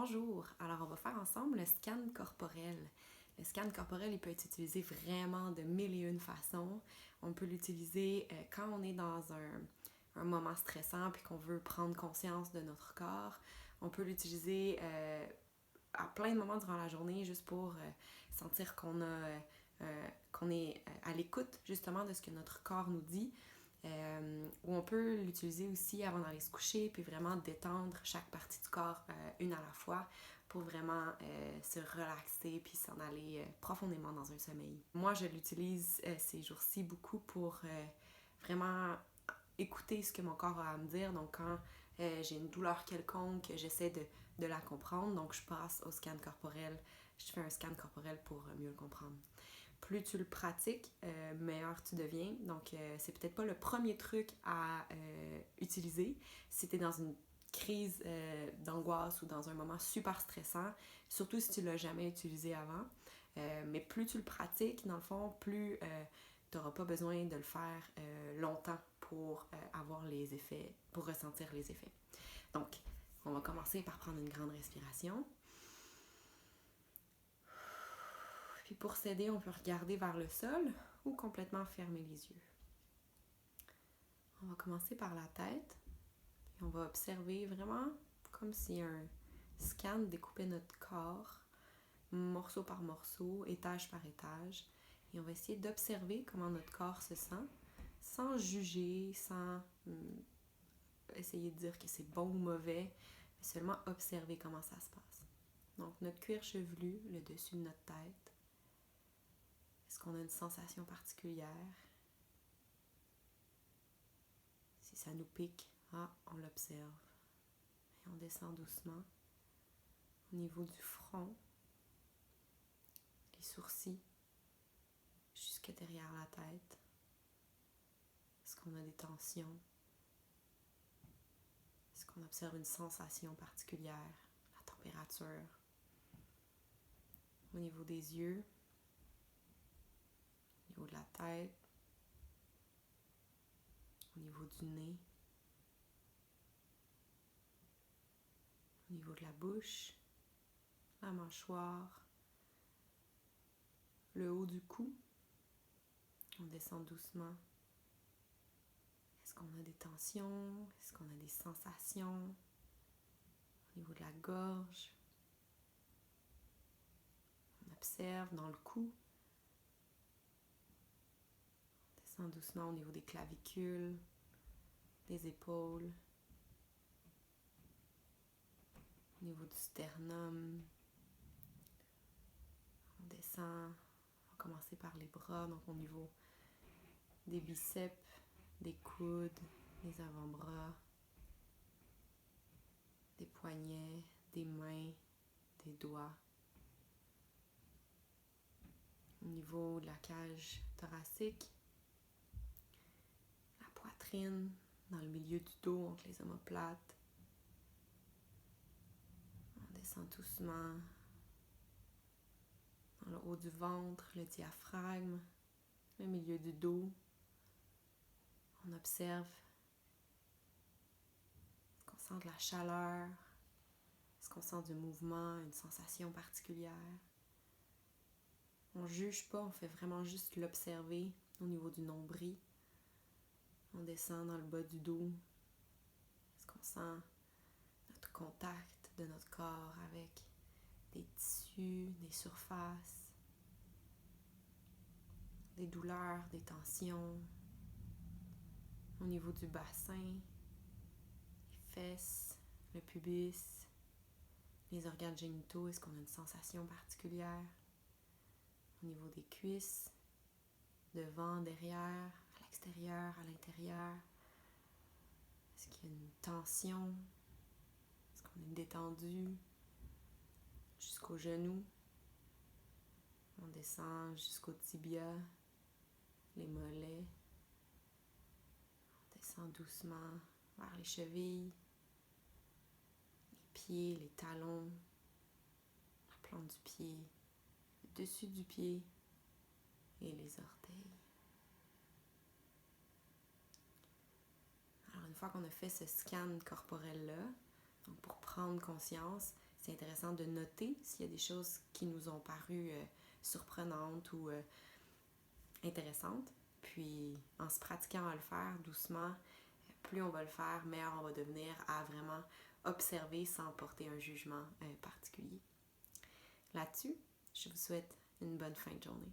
Bonjour, alors on va faire ensemble le scan corporel. Le scan corporel, il peut être utilisé vraiment de mille et une façons. On peut l'utiliser quand on est dans un moment stressant puis qu'on veut prendre conscience de notre corps. On peut l'utiliser à plein de moments durant la journée juste pour sentir qu'on est à l'écoute justement de ce que notre corps nous dit. Ou on peut l'utiliser aussi avant d'aller se coucher, puis vraiment détendre chaque partie du corps une à la fois pour vraiment se relaxer puis s'en aller profondément dans un sommeil. Moi, je l'utilise ces jours-ci beaucoup pour vraiment écouter ce que mon corps a à me dire. Donc, quand j'ai une douleur quelconque, j'essaie de la comprendre. Donc, je passe au scan corporel. Je fais un scan corporel pour mieux le comprendre. Plus tu le pratiques, meilleur tu deviens. Donc, c'est peut-être pas le premier truc à utiliser si tu es dans une crise d'angoisse ou dans un moment super stressant, surtout si tu l'as jamais utilisé avant. Mais plus tu le pratiques, dans le fond, plus tu n'auras pas besoin de le faire longtemps pour avoir les effets, pour ressentir les effets. Donc, on va commencer par prendre une grande respiration. Puis pour s'aider, on peut regarder vers le sol ou complètement fermer les yeux. On va commencer par la tête et on va observer vraiment comme si un scan découpait notre corps, morceau par morceau, étage par étage. Et on va essayer d'observer comment notre corps se sent, sans juger, sans essayer de dire que c'est bon ou mauvais, mais seulement observer comment ça se passe. Donc notre cuir chevelu, le dessus de notre tête. Est-ce qu'on a une sensation particulière? Si ça nous pique, on l'observe. Et on descend doucement au niveau du front, les sourcils, jusque derrière la tête. Est-ce qu'on a des tensions? Est-ce qu'on observe une sensation particulière? La température. Au niveau des yeux, au niveau de la tête, au niveau du nez, au niveau de la bouche, la mâchoire, le haut du cou. On descend doucement. Est-ce qu'on a des tensions? Est-ce qu'on a des sensations? Au niveau de la gorge. On observe dans le cou. On descend doucement au niveau des clavicules, des épaules, au niveau du sternum. On descend, on va commencer par les bras, donc au niveau des biceps, des coudes, des avant-bras, des poignets, des mains, des doigts. Au niveau de la cage thoracique, la poitrine, dans le milieu du dos, entre les omoplates. On descend doucement dans le haut du ventre, le diaphragme, le milieu du dos. On observe. Est-ce qu'on sent de la chaleur? Est-ce qu'on sent du mouvement, une sensation particulière? On ne juge pas, on fait vraiment juste l'observer au niveau du nombril. On descend dans le bas du dos. Est-ce qu'on sent notre contact de notre corps avec des tissus, des surfaces, des douleurs, des tensions? Au niveau du bassin, les fesses, le pubis, les organes génitaux, est-ce qu'on a une sensation particulière? Au niveau des cuisses, devant, derrière, à l'extérieur, à l'intérieur. Est-ce qu'il y a une tension? Est-ce qu'on est détendu? Jusqu'aux genoux. On descend jusqu'au tibia, les mollets. On descend doucement vers les chevilles, les pieds, les talons, la plante du pied, le dessus du pied et les orteils. Alors une fois qu'on a fait ce scan corporel-là, donc pour prendre conscience, c'est intéressant de noter s'il y a des choses qui nous ont paru surprenantes ou intéressantes. Puis en se pratiquant à le faire doucement, plus on va le faire, meilleur on va devenir à vraiment observer sans porter un jugement particulier. Là-dessus, je vous souhaite une bonne fin de journée.